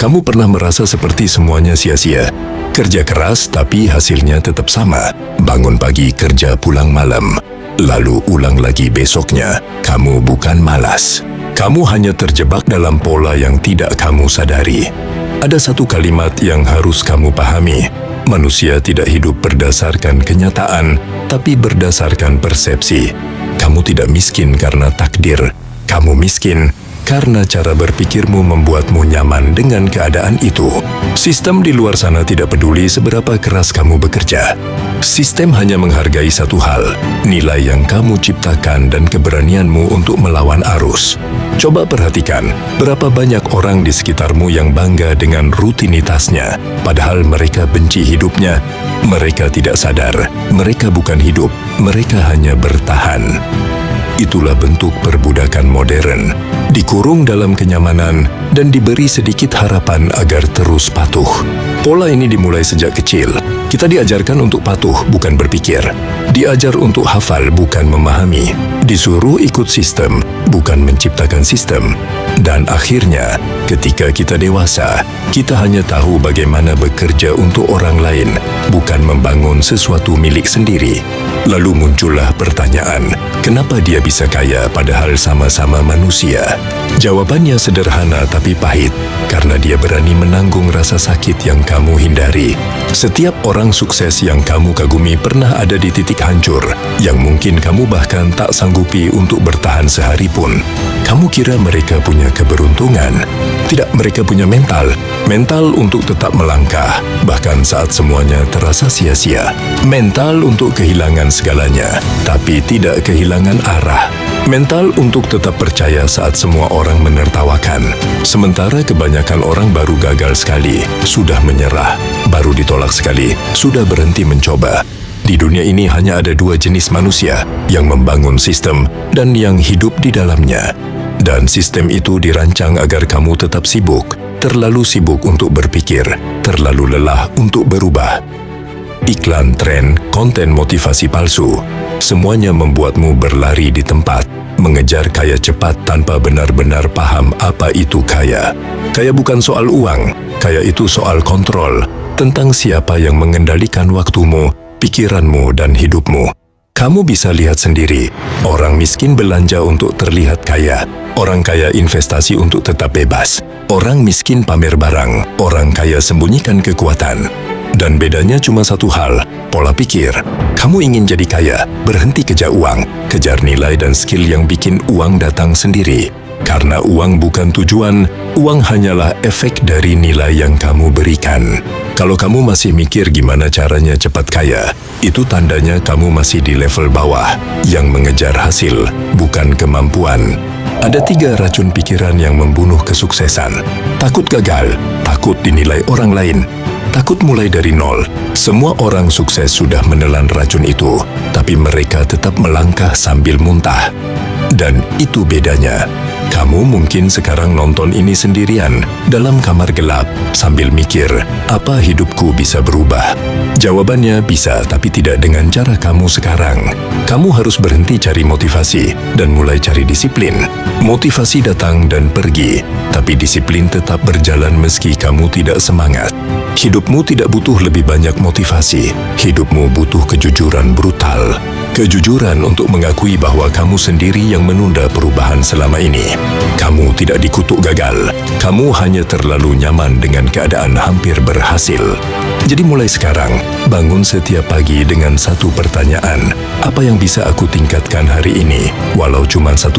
Kamu pernah merasa seperti semuanya sia-sia? Kerja keras tapi hasilnya tetap sama. Bangun pagi kerja pulang malam. Lalu ulang lagi besoknya. Kamu bukan malas. Kamu hanya terjebak dalam pola yang tidak kamu sadari. Ada satu kalimat yang harus kamu pahami. Manusia tidak hidup berdasarkan kenyataan, tapi berdasarkan persepsi. Kamu tidak miskin karena takdir. Kamu miskin karena cara berpikirmu membuatmu nyaman dengan keadaan itu. Sistem di luar sana tidak peduli seberapa keras kamu bekerja. Sistem hanya menghargai satu hal, nilai yang kamu ciptakan dan keberanianmu untuk melawan arus. Coba perhatikan, berapa banyak orang di sekitarmu yang bangga dengan rutinitasnya, padahal mereka benci hidupnya. Mereka tidak sadar, mereka bukan hidup, mereka hanya bertahan. Itulah bentuk perbudakan modern. Dikurung dalam kenyamanan dan diberi sedikit harapan agar terus patuh. Pola ini dimulai sejak kecil. Kita diajarkan untuk patuh, bukan berpikir. Diajar untuk hafal, bukan memahami. Disuruh ikut sistem, bukan menciptakan sistem. Dan akhirnya, ketika kita dewasa, kita hanya tahu bagaimana bekerja untuk orang lain, bukan membangun sesuatu milik sendiri. Lalu muncullah pertanyaan, kenapa dia bisa kaya padahal sama-sama manusia? Jawabannya sederhana tapi pahit, karena dia berani menanggung rasa sakit yang kamu hindari. Setiap orang sukses yang kamu kagumi pernah ada di titik hancur, yang mungkin kamu bahkan tak sanggupi untuk bertahan sehari pun. Kamu kira mereka punya keberuntungan? Tidak, mereka punya mental. Mental untuk tetap melangkah, bahkan saat semuanya terasa sia-sia. Mental untuk kehilangan segalanya, tapi tidak kehilangan arah. Mental untuk tetap percaya saat semua orang menertawakan. Sementara kebanyakan orang baru gagal sekali, sudah menyerah. Baru ditolak sekali, sudah berhenti mencoba. Di dunia ini hanya ada dua jenis manusia, yang membangun sistem dan yang hidup di dalamnya. Dan sistem itu dirancang agar kamu tetap sibuk, terlalu sibuk untuk berpikir, terlalu lelah untuk berubah. Iklan, tren, konten motivasi palsu, semuanya membuatmu berlari di tempat, mengejar kaya cepat tanpa benar-benar paham apa itu kaya. Kaya bukan soal uang, kaya itu soal kontrol, tentang siapa yang mengendalikan waktumu, pikiranmu, dan hidupmu. Kamu bisa lihat sendiri, orang miskin belanja untuk terlihat kaya, orang kaya investasi untuk tetap bebas, orang miskin pamer barang, orang kaya sembunyikan kekuatan. Dan bedanya cuma satu hal, pola pikir. Kamu ingin jadi kaya, berhenti kejar uang, kejar nilai dan skill yang bikin uang datang sendiri. Karena uang bukan tujuan, uang hanyalah efek dari nilai yang kamu berikan. Kalau kamu masih mikir gimana caranya cepat kaya, itu tandanya kamu masih di level bawah, yang mengejar hasil, bukan kemampuan. Ada 3 racun pikiran yang membunuh kesuksesan. Takut gagal, takut dinilai orang lain, takut mulai dari nol. Semua orang sukses sudah menelan racun itu, tapi mereka tetap melangkah sambil muntah. Dan itu bedanya. Kamu mungkin sekarang nonton ini sendirian, dalam kamar gelap, sambil mikir, apa hidupku bisa berubah? Jawabannya bisa, tapi tidak dengan cara kamu sekarang. Kamu harus berhenti cari motivasi, dan mulai cari disiplin. Motivasi datang dan pergi, tapi disiplin tetap berjalan meski kamu tidak semangat. Hidupmu tidak butuh lebih banyak motivasi, hidupmu butuh kejujuran brutal. Kejujuran untuk mengakui bahwa kamu sendiri yang menunda perubahan selama ini. Kamu tidak dikutuk gagal, kamu hanya terlalu nyaman dengan keadaan hampir berhasil. Jadi mulai sekarang, bangun setiap pagi dengan satu pertanyaan. Apa yang bisa aku tingkatkan hari ini, walau cuma 1%?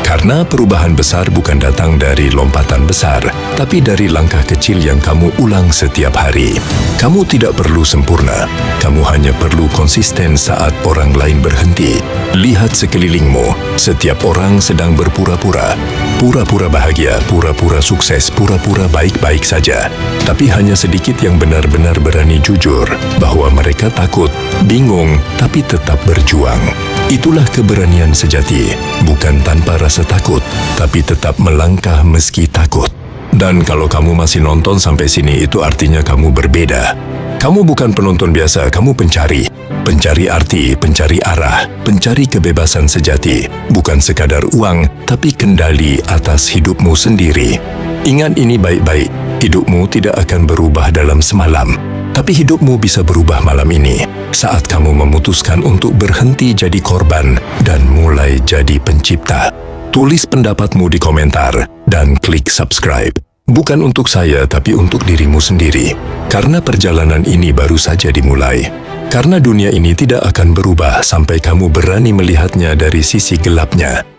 Karena perubahan besar bukan datang dari lompatan besar, tapi dari langkah kecil yang kamu ulang setiap hari. Kamu tidak perlu sempurna, kamu hanya perlu konsisten saat orang lain berhenti. Lihat sekelilingmu, setiap orang sedang berpura-pura. Pura-pura bahagia, pura-pura sukses, pura-pura baik-baik saja. Tapi hanya sedikit yang benar-benar berani jujur bahwa mereka takut, bingung, tapi tetap berjuang. Itulah keberanian sejati, bukan tanpa rasa takut, tapi tetap melangkah meski takut. Dan kalau kamu masih nonton sampai sini, itu artinya kamu berbeda. Kamu bukan penonton biasa, kamu pencari. Pencari arti, pencari arah, pencari kebebasan sejati. Bukan sekadar uang, tapi kendali atas hidupmu sendiri. Ingat ini baik-baik, hidupmu tidak akan berubah dalam semalam. Tapi hidupmu bisa berubah malam ini saat kamu memutuskan untuk berhenti jadi korban dan mulai jadi pencipta. Tulis pendapatmu di komentar dan klik subscribe. Bukan untuk saya, tapi untuk dirimu sendiri. Karena perjalanan ini baru saja dimulai. Karena dunia ini tidak akan berubah sampai kamu berani melihatnya dari sisi gelapnya.